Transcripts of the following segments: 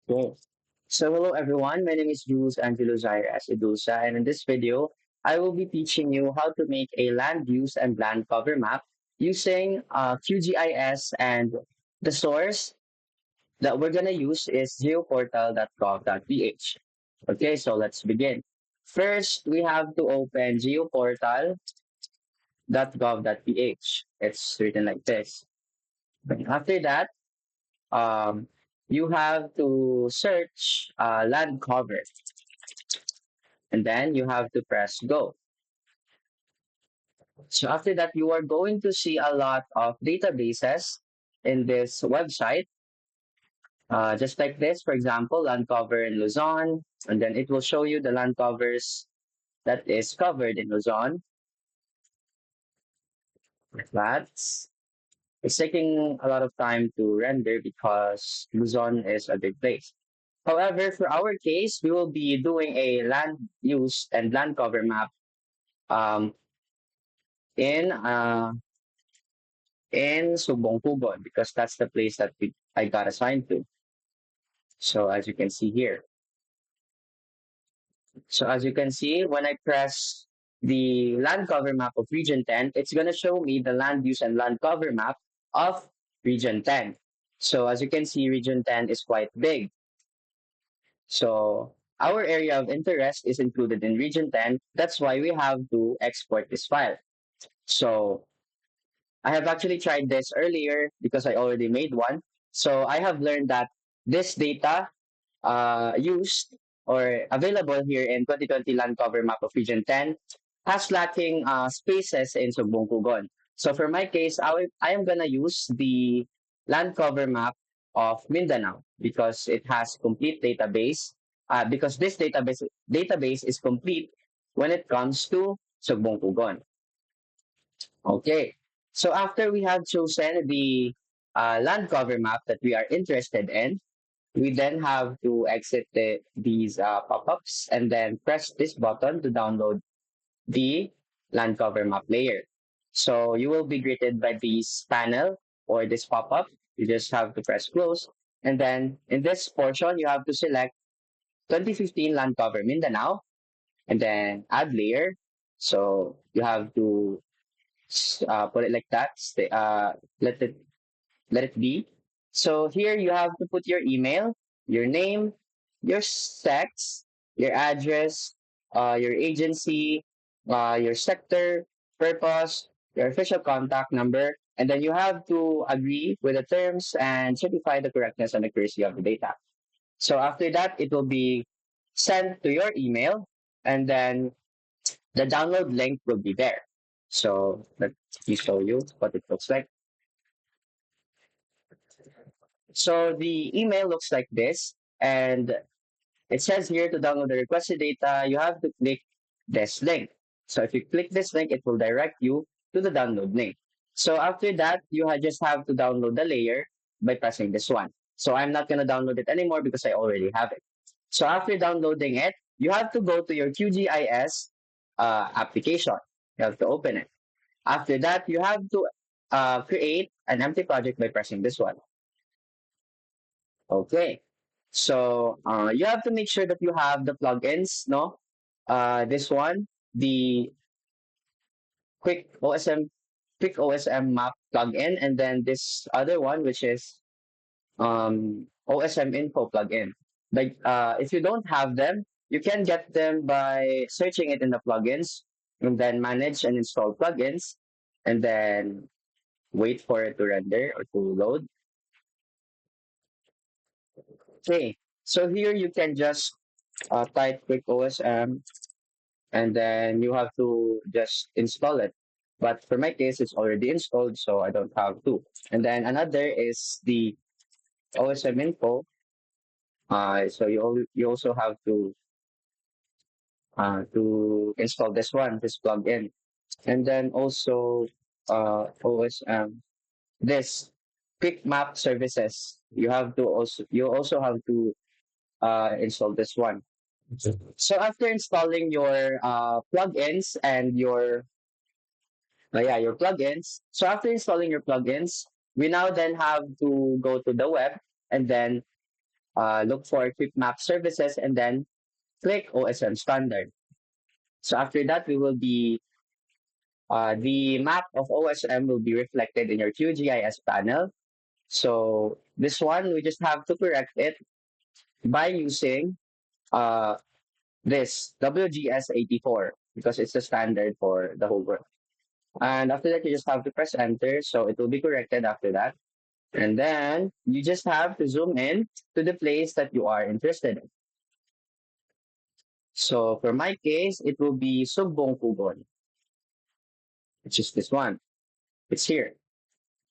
Okay. So hello everyone, my name is Jules Angelo Zaires Edulsa, and in this video, I will be teaching you how to make a land use and land cover map using QGIS, and the source that we're gonna use is geoportal.gov.ph. Okay, so let's begin. First, we have to open geoportal.gov.ph. It's written like this. After that, um, you have to search land cover, and then you have to press go. So after that, you are going to see a lot of databases in this website, just like this. For example, land cover in Luzon, and then it will show you the land covers that is covered in Luzon. Like that. It's taking a lot of time to render because Luzon is a big place. However, for our case, we will be doing a land use and land cover map um, in Subong Pugon, because that's the place that I got assigned to. So as you can see here. So as you can see, when I press the land cover map of Region 10, it's going to show me the land use and land cover map of Region 10. So as you can see, Region 10 is quite big. So our area of interest is included in Region 10. That's why we have to export this file. So I have actually tried this earlier because I already made one. So I have learned that this data used or available here in 2020 land cover map of Region 10 has lacking spaces in Sugbong. So for my case, I am going to use the land cover map of Mindanao because it has complete database, because this database is complete when it comes to Sugbong. Okay. So after we have chosen the land cover map that we are interested in, we then have to exit these pop-ups and then press this button to download the land cover map layer. So you will be greeted by this panel or this pop-up. You just have to press close. And then in this portion, you have to select 2015 land cover Mindanao and then add layer. So you have to put it like that. Let it let it be. So here you have to put your email, your name, your sex, your address, your agency, your sector, purpose, your official contact number, and then you have to agree with the terms and certify the correctness and accuracy of the data. So after that, it will be sent to your email, and then the download link will be there. So let me show you what it looks like. So the email looks like this, and it says here to download the requested data, you have to click this link. So if you click this link, it will direct you to the download link. So after that, just have to download the layer by pressing this one. So I'm not going to download it anymore because I already have it. So after downloading it, you have to go to your QGIS application. You have to open it. After that, you have to create an empty project by pressing this one. Okay. So you have to make sure that you have the plugins, no? This one, the quick OSM quick OSM map plugin, and then this other one, which is OSM info plugin. Like if you don't have them, you can get them by searching it in the plugins and then manage and install plugins and then wait for it to render or to load. Okay. So here you can just type quick OSM, and then you have to just install it. But for my case, it's already installed, so I don't have to. And then another is the OSM info. So you also have to install this one, this plugin, and then also OSM this quick map services. You also have to install this one. So after installing your plugins and your plugins. So after installing your plugins, we now then have to go to the web and then look for equip map services, and then click OSM standard. So after that, we will be the map of OSM will be reflected in your QGIS panel. So this one, we just have to correct it by using uh, this WGS84 because it's the standard for the whole world. And after that, you just have to press enter. So it will be corrected after that. And then you just have to zoom in to the place that you are interested in. So for my case, it will be Sugbong Pugon, which is this one. It's here.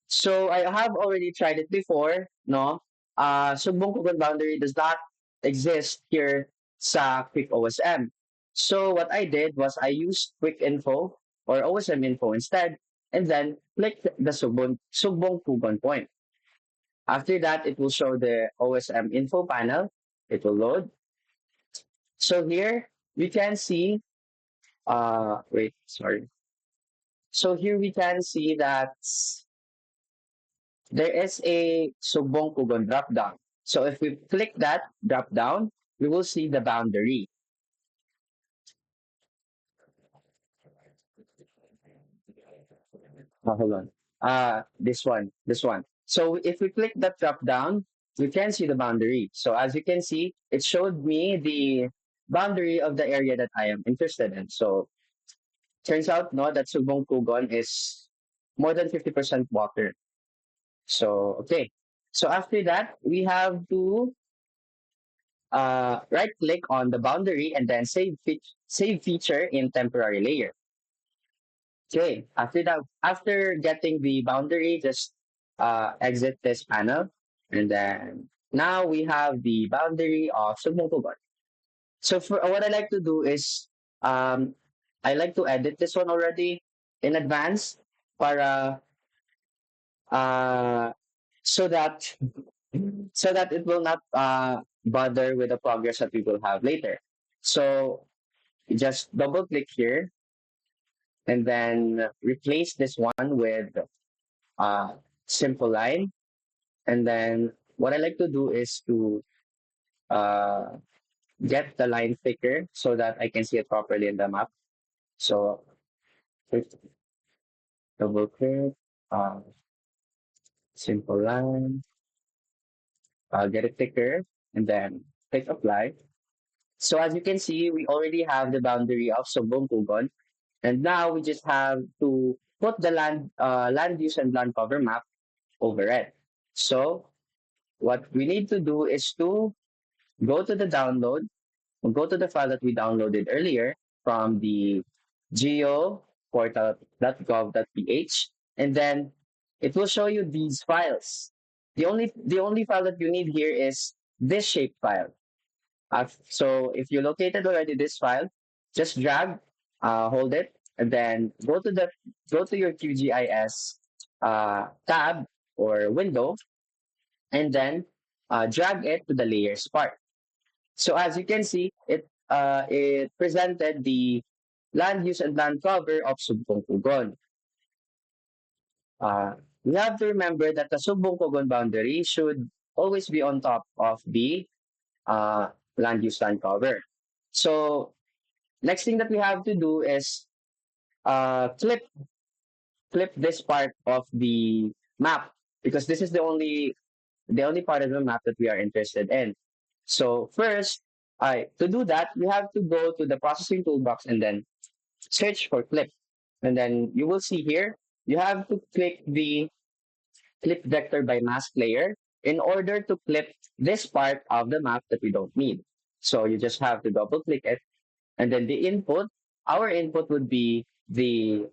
So I have already tried it before, no? Sugbong Pugon boundary does not exist here sa Quick OSM. So what I did was I used Quick Info or OSM Info instead, and then clicked the Sugbong Pugon point. After that, it will show the OSM info panel. It will load. So here we can see, wait, sorry. So here we can see that there is a Sugbong Pugon drop down. So if we click that drop down, we will see the boundary. Hold on. This one. So if we click that drop down, we can see the boundary. So as you can see, it showed me the boundary of the area that I am interested in. So turns out, no, that Sugbong Pugon is more than 50% water. So, okay. So after that, we have to right click on the boundary and then save feature in temporary layer. Okay. After that, after getting the boundary, just exit this panel. And then now we have the boundary of Sugbong Pugon. So for what I like to do is I like to edit this one already in advance para uh, so that so that it will not bother with the progress that we will have later. So you just double click here and then replace this one with uh, simple line. And then what I like to do is to uh, get the line thicker so that I can see it properly in the map. So click, double click, uh, simple line, get it thicker, and then click apply. So as you can see, we already have the boundary of Sumbong Pugon, and now we just have to put the land use and land cover map over it. So what we need to do is to go to the download, go to the file that we downloaded earlier from the geoportal.gov.ph, and then it will show you these files. The only file that you need here is this shape file. So if you located already this file, just drag, hold it, and then go to your QGIS tab or window, and then drag it to the layers part. So as you can see, it presented the land use and land cover of Sumbong Pugon. We have to remember that the Sumbong Pugon boundary should always be on top of the uh, land use land cover. So next thing that we have to do is flip this part of the map because this is the only part of the map that we are interested in. So first, to do that, we have to go to the processing toolbox and then search for clip. And then you will see here, you have to click the clip vector by mask layer in order to clip this part of the map that we don't need. So you just have to double click it. And then our input would be the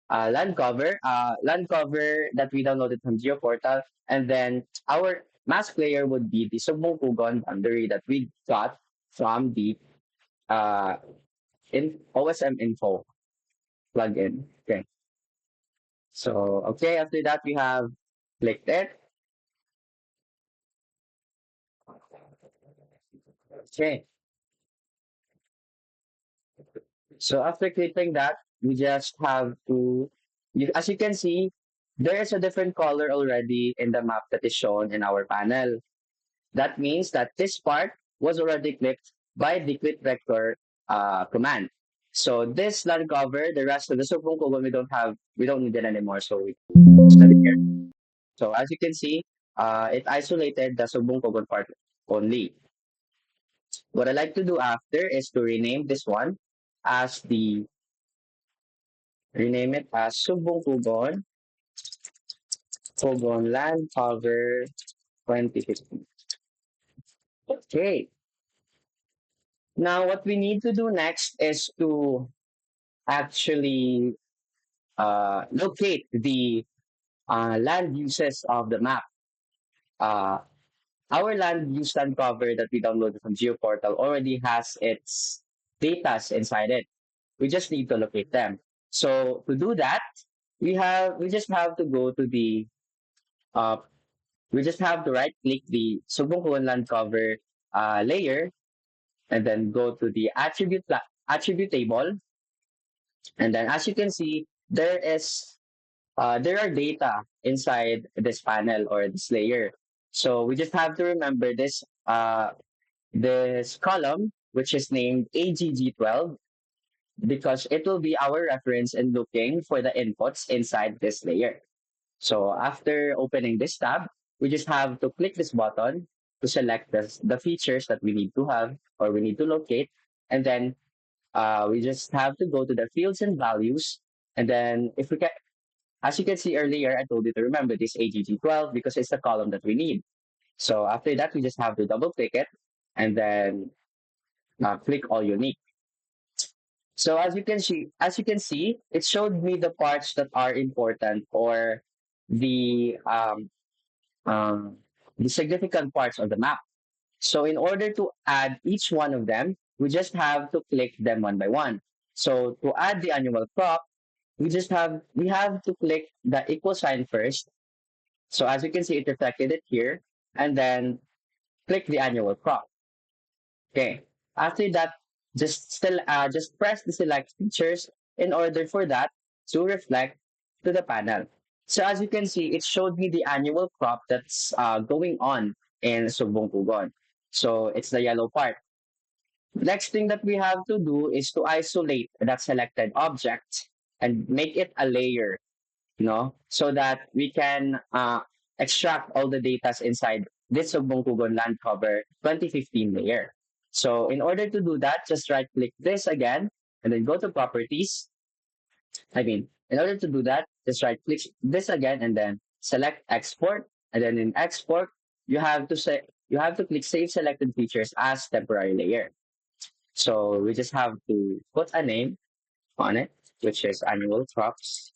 land cover that we downloaded from GeoPortal, and then our mask layer would be the Sumbong Pugon boundary that we got from the uh, in OSM info plugin. Okay, so okay, after that we have clicked it. Okay, so after clicking that, we just have to, as you can see, there is a different color already in the map that is shown in our panel. That means that this part was already clicked by the click vector command. So this land cover, the rest of the subungkugon, we don't need it anymore. So we set it here. So as you can see, it isolated the subungkugon part only. What I like to do after is to rename this one as rename it as subungkugon Kogon land cover 2015. Okay. Now, what we need to do next is to actually locate the land uses of the map. Uh, our land use land cover that we downloaded from GeoPortal already has its datas inside it. We just need to locate them. So to do that, we just have to go to the uh, we just have to right click the Subungkuan land cover layer and then go to the attribute table. And then as you can see, there are data inside this panel or this layer. So we just have to remember this column, which is named AGG12, because it will be our reference in looking for the inputs inside this layer. So after opening this tab, we just have to click this button to select the features that we need to have or we need to locate. And then we just have to go to the fields and values. And then if we can, as you can see earlier, I told you to remember this AGG12 because it's the column that we need. So after that, we just have to double click it and then click all unique. So as you can see, it showed me the parts that are important or the um, um, the significant parts of the map. So in order to add each one of them, we just have to click them one by one. So to add the annual crop, we have to click the equal sign first. So as you can see, it reflected it here, and then click the annual crop. Okay. After that, just press the select features in order for that to reflect to the panel. So as you can see, it showed me the annual crop that's going on in Subong Pugon. So it's the yellow part. Next thing that we have to do is to isolate that selected object and make it a layer, so that we can extract all the data inside this Sugbong land cover 2015 layer. So in order to do that, just right click this again and then go to properties. In order to do that, just right click this again and then select export. And then in export, you have to click save selected features as temporary layer. So we just have to put a name on it, which is annual crops,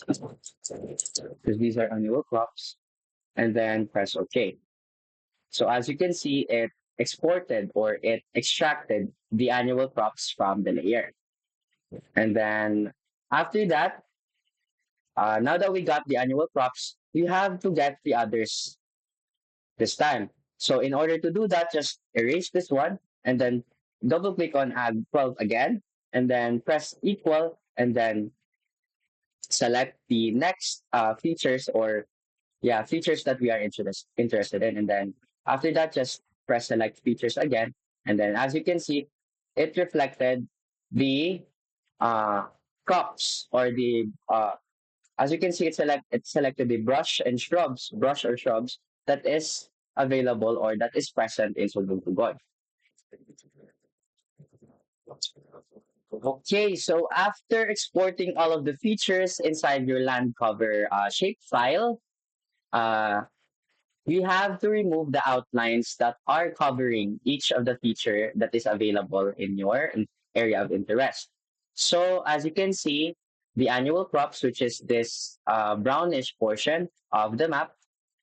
because these are annual crops, and then press OK. So as you can see, it exported or it extracted the annual crops from the layer. And then after that, now that we got the annual crops, we have to get the others this time. So in order to do that, just erase this one and then double click on add 12 again, and then press equal, and then select the next features or features that we are interested in. And then after that, just press select features again. And then as you can see, it reflected the crops or the as you can see, it selected the brush or shrubs that is available or that is present in Ubuntu God. Okay, so after exporting all of the features inside your land cover shape file, uh, you have to remove the outlines that are covering each of the feature that is available in your area of interest. So as you can see, the annual crops, which is this brownish portion of the map,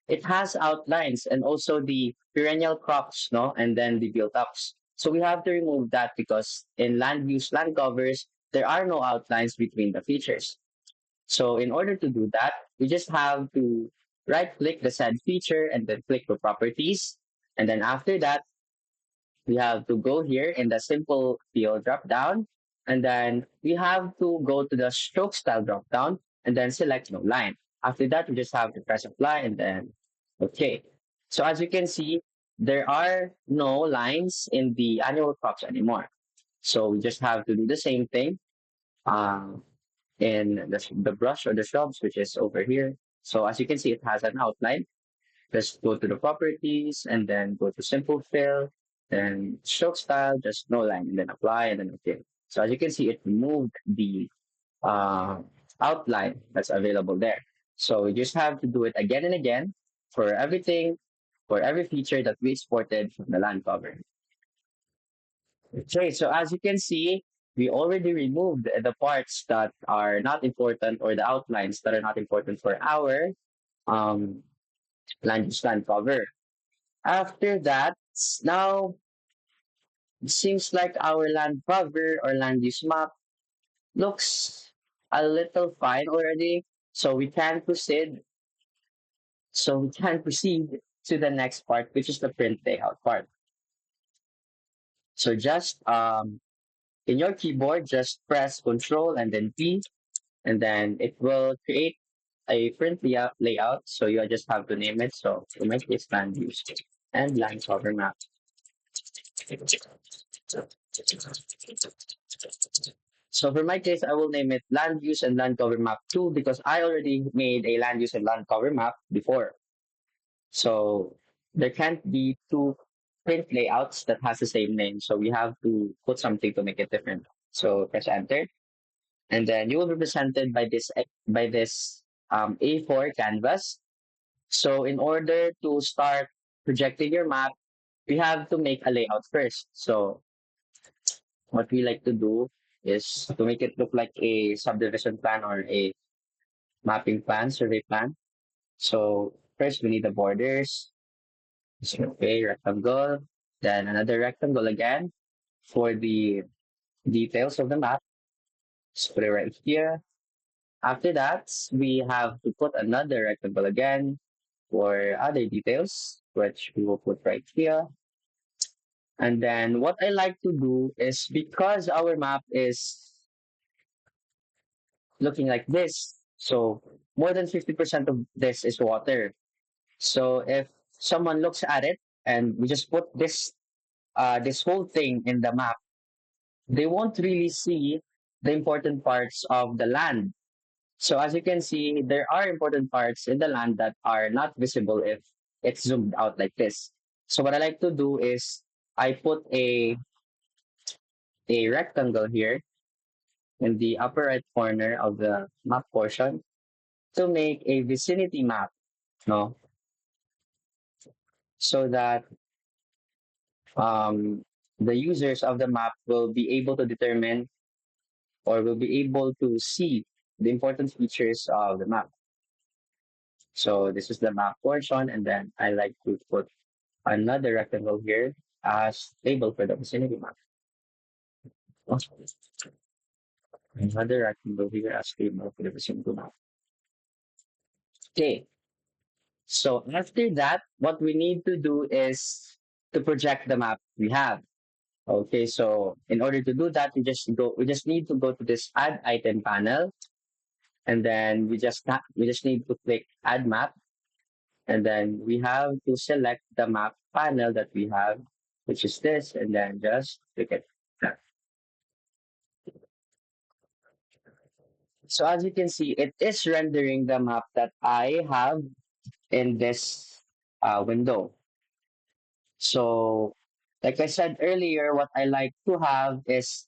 it has outlines and also the perennial crops, no, and then the built-ups. So we have to remove that because in land use land covers, there are no outlines between the features. So in order to do that, we just have to right click the said feature and then click the properties. And then after that, we have to go here in the simple field drop down. And then we have to go to the stroke style drop down and then select no line. After that, we just have to press apply and then okay. So as you can see, there are no lines in the annual crops anymore. So we just have to do the same thing um, in the brush or the shrubs, which is over here. So as you can see, it has an outline. Just go to the properties and then go to simple fill, then stroke style, just no line, and then apply, and then okay. So as you can see, it removed the uh, outline that's available there. So you just have to do it again and again for everything, for every feature that we exported from the land cover. Okay, so as you can see, we already removed the parts that are not important or the outlines that are not important for our um, land use land cover. After that, now it seems like our land cover or land use map looks a little fine already. So we can proceed. So we can proceed to the next part, which is the print layout part. So just in your keyboard, just press Control and then P, and then it will create a print layout. So you just have to name it. So in my case, land use and land cover map. So for my case, I will name it land use and land cover map 2 because I already made a land use and land cover map before. So there can't be two print layouts that has the same name. So we have to put something to make it different. So press enter, and then you will be presented by this A4 canvas. So in order to start projecting your map, we have to make a layout first. So what we like to do is to make it look like a subdivision plan or a mapping plan, survey plan. So first we need the borders. So, okay, rectangle, then another rectangle again for the details of the map. Just put it right here. After that, we have to put another rectangle again for other details, which we will put right here. And then what I like to do is because our map is looking like this, so more than 50% of this is water. So if someone looks at it and we just put this whole thing in the map, they won't really see the important parts of the land. So as you can see, there are important parts in the land that are not visible if it's zoomed out like this. So what I like to do is I put a rectangle here in the upper right corner of the map portion to make a vicinity map, no? So that um, the users of the map will be able to determine or will be able to see the important features of the map. So this is the map portion, and then I like to put another rectangle here as label for the vicinity map. Another rectangle here as label for the vicinity map. Okay, so after that, what we need to do is to project the map we have. Okay, so in order to do that, we just need to go to this add item panel, and then we just need to click add map, and then we have to select the map panel that we have, which is this, and then just click it. So as you can see, it is rendering the map that I have in this window. So like I said earlier, what I like to have is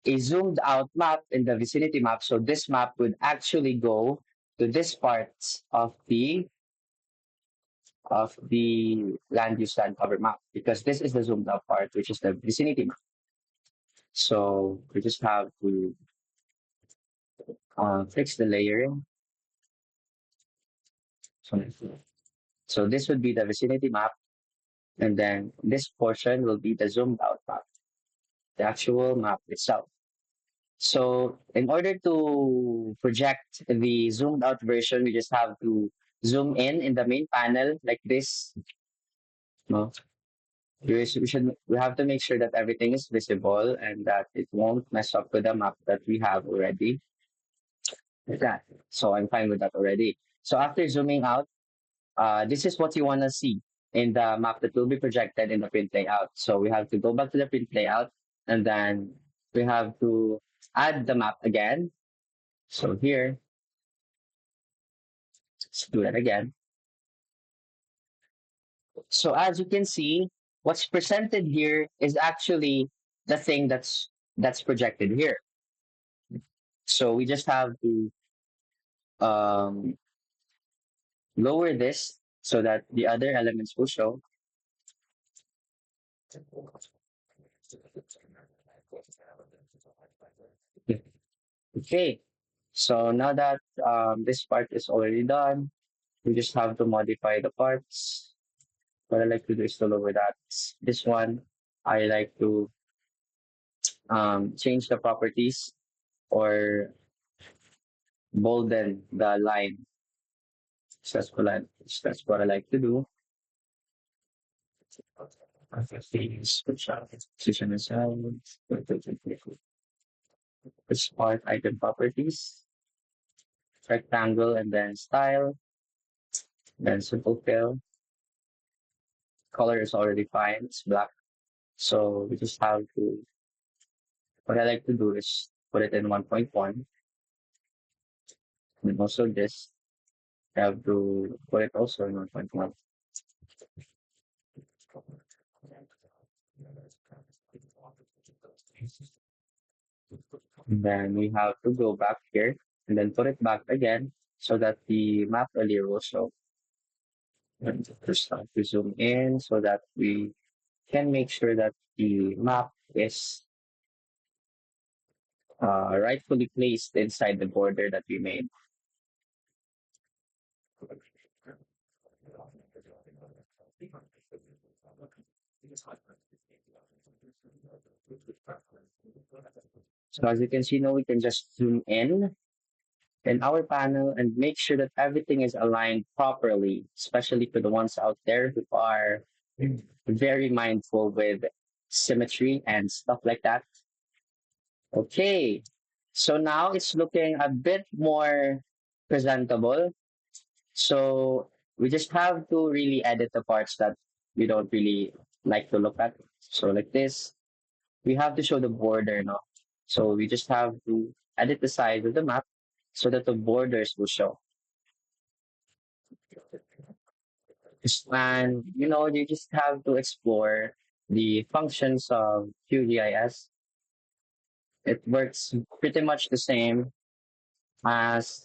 a zoomed out map in the vicinity map. So this map would actually go to this part of the land use land cover map because this is the zoomed out part, which is the vicinity map. So we just have to fix the layering. So, so this would be the vicinity map, and then this portion will be the zoomed out map, the actual map itself. So in order to project the zoomed out version, we just have to zoom in the main panel like this. No, we have to make sure that everything is visible and that it won't mess up with the map that we have already. Like that. So I'm fine with that already. So after zooming out, this is what you want to see. in the map that will be projected in the print layout. So we have to go back to the print layout, and then we have to add the map again. So here, let's do that again. So as you can see, what's presented here is actually the thing that's projected here. So we just have to um, lower this so that the other elements will show. Okay, so now that this part is already done, we just have to modify the parts. What I like to do is to lower that. This one, I like to change the properties or bolden the line. So that's what I like to do. Position aside. This part item properties, rectangle, and then style, then simple fill. Color is already fine, it's black. So we just have to, what I like to do is put it in 1.1. And also this, I have to put it also in 1.1. And then we have to go back here and then put it back again so that the map earlier will show. And just have to zoom in so that we can make sure that the map is rightfully placed inside the border that we made. So as you can see now, we can just zoom in our panel and make sure that everything is aligned properly, especially for the ones out there who are very mindful with symmetry and stuff like that. Okay, so now it's looking a bit more presentable. So we just have to really edit the parts that we don't really like to look at. So like this, we have to show the border, no? So we just have to edit the size of the map so that the borders will show. And you just have to explore the functions of QGIS. It works pretty much the same as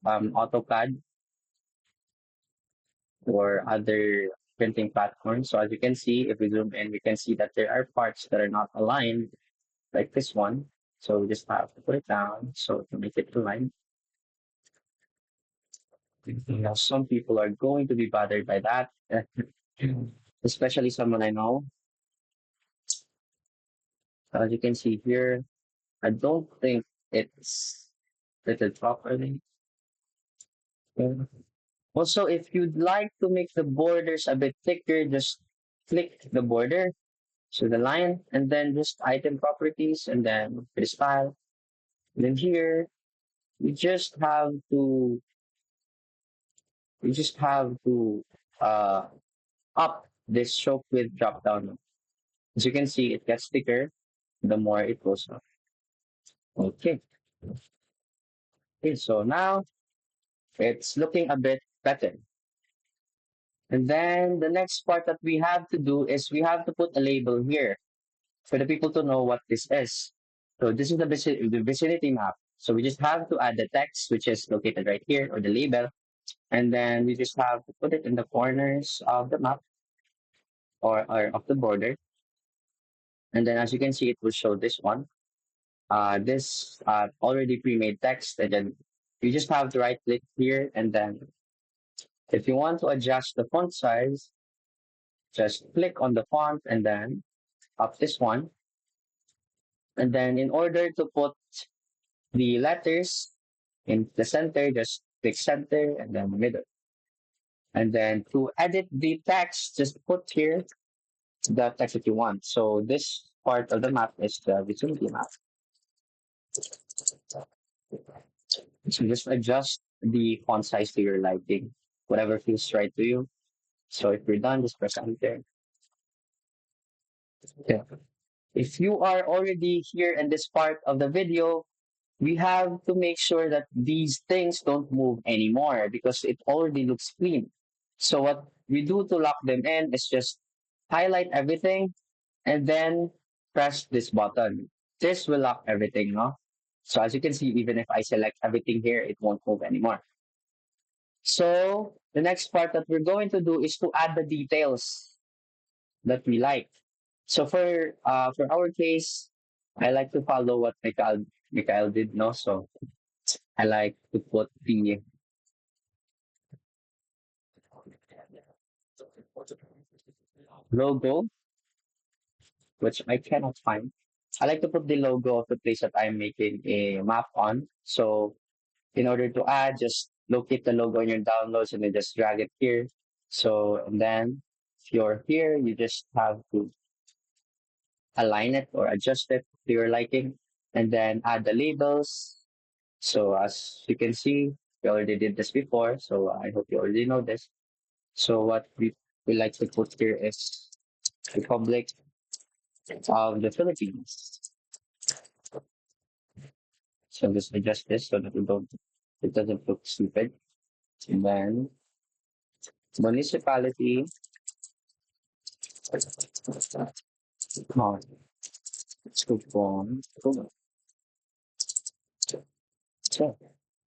AutoCAD or other printing platforms. So as you can see, if we zoom in, we can see that there are parts that are not aligned, like this one. So we just have to put it down so to make it aligned. Now, some people are going to be bothered by that, especially someone I know. As you can see here, I don't think it's fitted properly. Yeah. Also, if you'd like to make the borders a bit thicker, just click the border, so the line, and then just item properties, and then the style. And then here, you just have to, you just have to uh, up this show with drop down. As you can see, it gets thicker the more it goes up. Okay. Okay, so now it's looking a bit better. And then the next part that we have to do is we have to put a label here for the people to know what this is. So this is the vicinity map. So we just have to add the text, which is located right here, or the label. And then we just have to put it in the corners of the map or of the border. And then as you can see, it will show this one. This already pre-made text. And then you just have to right click here. And then if you want to adjust the font size, just click on the font and then up this one. And then in order to put the letters in the center, just click center and then middle. And then to edit the text, just put here the text that you want. So this part of the map is the vicinity map. So just adjust the font size to your liking, whatever feels right to you. So if we're done, just press enter. Okay. If you are already here in this part of the video, we have to make sure that these things don't move anymore because it already looks clean. So what we do to lock them in is just highlight everything and then press this button. This will lock everything, no? So as you can see, even if I select everything here, it won't move anymore. So the next part that we're going to do is to add the details that we like. So for our case, I like to follow what Mikhail did, no? So I like to put the logo, which I cannot find. I like to put the logo of the place that I'm making a map on. So in order to add, just locate the logo in your downloads and then just drag it here. So and then if you're here, you just have to align it or adjust it to your liking and then add the labels. So as you can see, we already did this before, so I hope you already know this. So what we like to put here is Republic of the Philippines. So just adjust this so that it doesn't look stupid. And then municipality, oh, Coupon. So,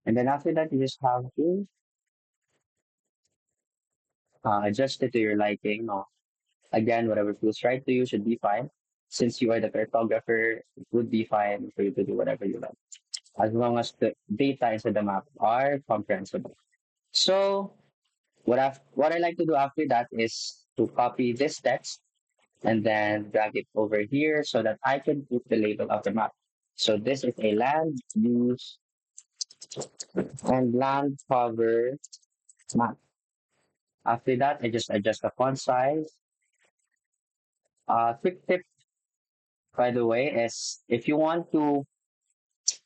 and then after that, you just have to adjust it to your liking. No? Again, whatever feels right to you should be fine. Since you are the cartographer, it would be fine for you to do whatever you like, as long as the data inside the map are comprehensible. So what I like to do after that is to copy this text and then drag it over here so that I can put the label of the map. So this is a land use and land cover map. After that, I just adjust the font size. Quick tip, by the way, is if you want to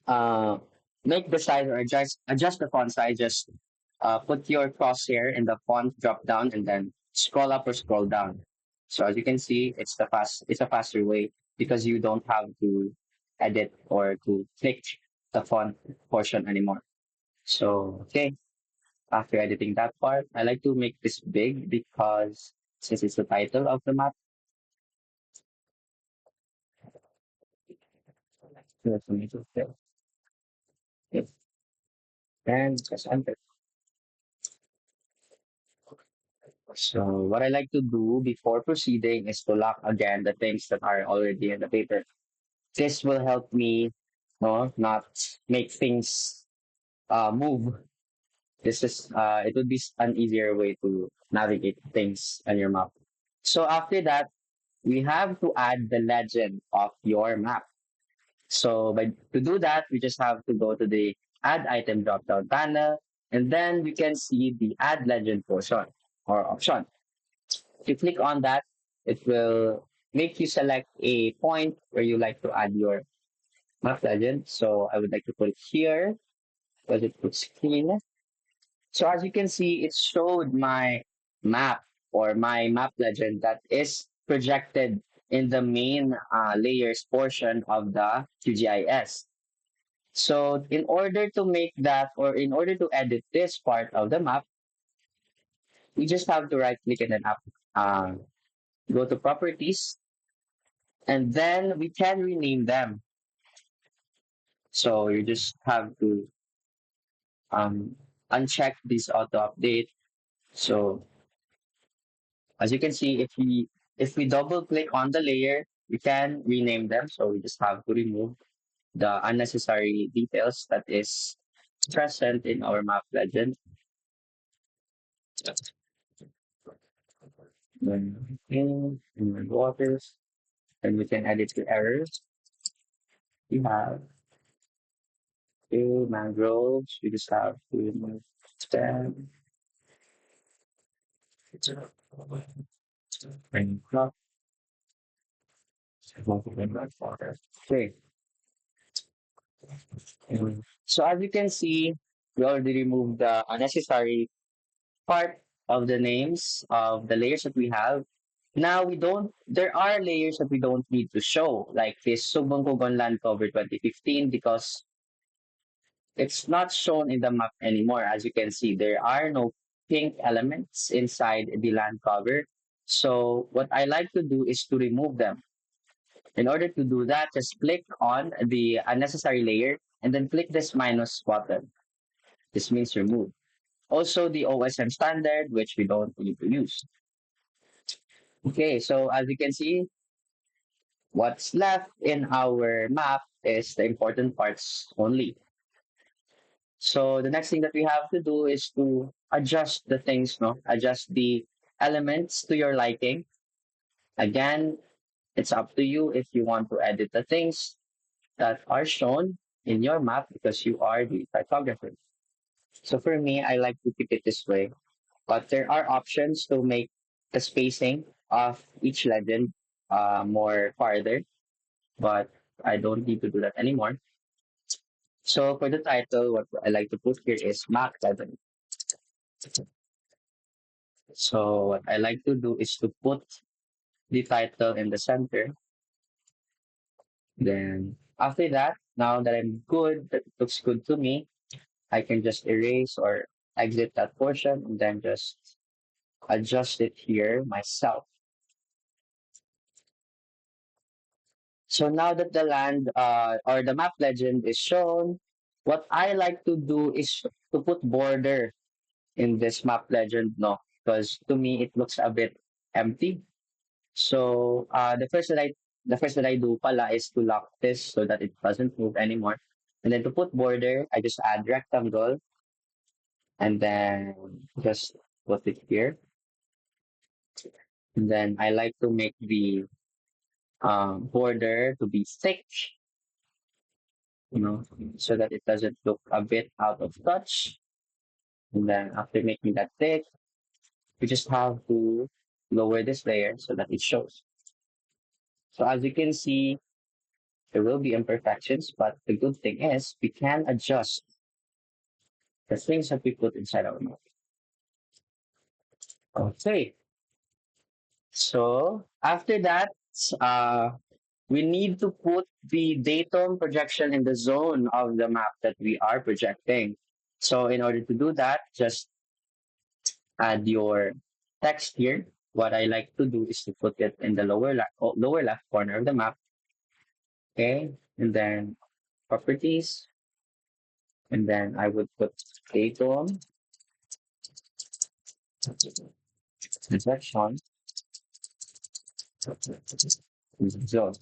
uh, make the size or adjust the font size, just put your crosshair in the font drop down and then scroll up or scroll down. So as you can see, it's a faster way because you don't have to edit or to click the font portion anymore. So okay, after editing that part, I like to make this big because since it's the title of the map, let's make it fit. Okay, and press enter. So what I like to do before proceeding is to lock again the things that are already in the paper. This will help me no, not make things move. This is it would be an easier way to navigate things on your map. So after that, we have to add the legend of your map. So by to do that, we just have to go to the add item drop down panel, and then we can see the add legend portion or option. If you click on that, it will make you select a point where you like to add your map legend. So I would like to put it here because it looks clean. So as you can see, it showed my map or my map legend that is projected in the main layers portion of the QGIS. So in order to make that or in order to edit this part of the map, we just have to right click in an app, go to properties, and then we can rename them. So you just have to um, uncheck this auto update. So as you can see, if we double click on the layer, we can rename them. So we just have to remove the unnecessary details that is present in our map legend. Then in waters, and we can edit the errors. We have two mangroves. We just have to remove them. And crop. Okay. So as you can see, we already removed the unnecessary part of the names of the layers that we have. Now there are layers that we don't need to show, like this Subangkogon Land Cover 2015, because it's not shown in the map anymore. As you can see, there are no pink elements inside the land cover. So what I like to do is to remove them. In order to do that, just click on the unnecessary layer and then click this minus button. This means remove. Also the OSM standard, which we don't need to use. Okay, so as you can see, what's left in our map is the important parts only. So the next thing that we have to do is to adjust the things, no? Adjust the elements to your liking. Again, it's up to you if you want to edit the things that are shown in your map because you are the cartographer. So for me, I like to keep it this way. But there are options to make the spacing of each legend more farther, but I don't need to do that anymore. So for the title, what I like to put here is map legend. So what I like to do is to put the title in the center. Then after that, now that I'm good, that looks good to me, I can just erase or exit that portion and then just adjust it here myself. So now that the land or the map legend is shown, what I like to do is to put border in this map legend, no, because to me it looks a bit empty. So the first that I do pala is to lock this so that it doesn't move anymore. And then to put border, I just add rectangle and then just put it here. And then I like to make the border to be thick, so that it doesn't look a bit out of touch. And then after making that thick, we just have to lower this layer so that it shows. So as you can see, there will be imperfections, but the good thing is we can adjust the things that we put inside our map. Okay. So after that, uh, we need to put the datum projection in the zone of the map that we are projecting. So in order to do that, just add your text here. What I like to do is to put it in the lower left corner of the map. Okay, and then properties, and then I would put datum projection zone.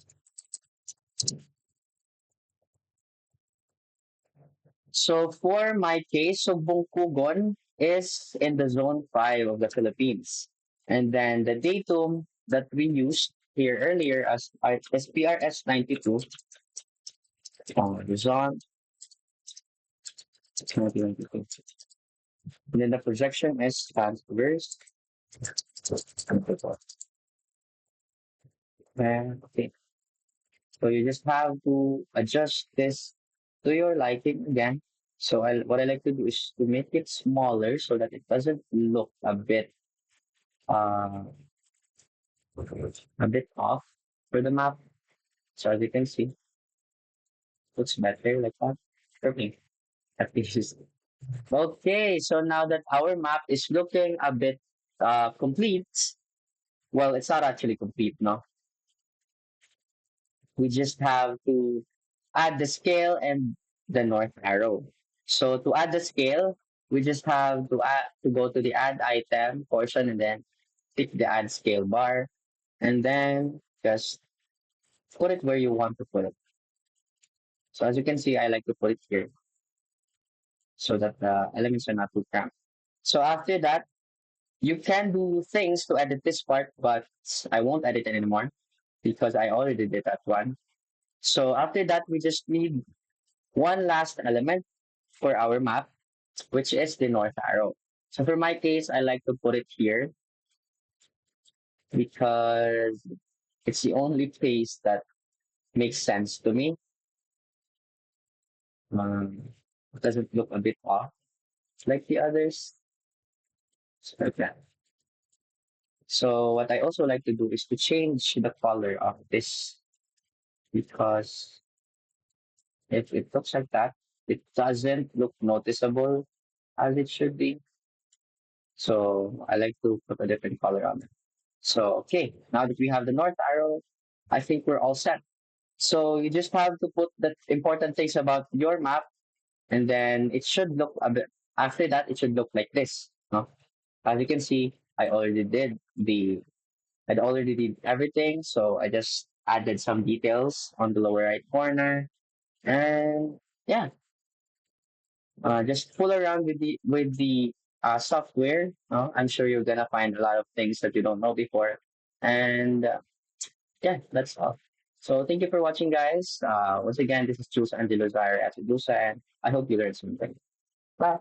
So for my case, so Bungkugon is in the zone 5 of the Philippines. And then the datum that we used here earlier as SPRS 92, Luzon 2022. And then the projection is transverse. And okay. So you just have to adjust this to your liking again. So what I like to do is to make it smaller so that it doesn't look uh, a bit off for the map. So as you can see, looks better like that. Okay, at least. Okay, so now that our map is looking a bit complete, well, it's not actually complete, no. We just have to add the scale and the north arrow. So to add the scale, we just have to go to the add item portion and then pick the add scale bar and then just put it where you want to put it. So as you can see, I like to put it here so that the elements are not too cramped. So after that, you can do things to edit this part, but I won't edit it anymore because I already did that one. So after that, we just need one last element for our map, which is the north arrow. So for my case, I like to put it here because it's the only place that makes sense to me. It doesn't look a bit off like the others. So like that. So what I also like to do is to change the color of this because if it looks like that, it doesn't look noticeable as it should be. So I like to put a different color on it. So okay, now that we have the north arrow, I think we're all set. So you just have to put the important things about your map, and then it should look a bit. After that, it should look like this. No? As you can see, I already did everything. So I just added some details on the lower right corner, and yeah, just fool around with the software. No? I'm sure you're gonna find a lot of things that you don't know before, and yeah, that's all. So thank you for watching, guys. Once again, this is Jules Angelo Zaire at Lusa, and I hope you learned something. Bye.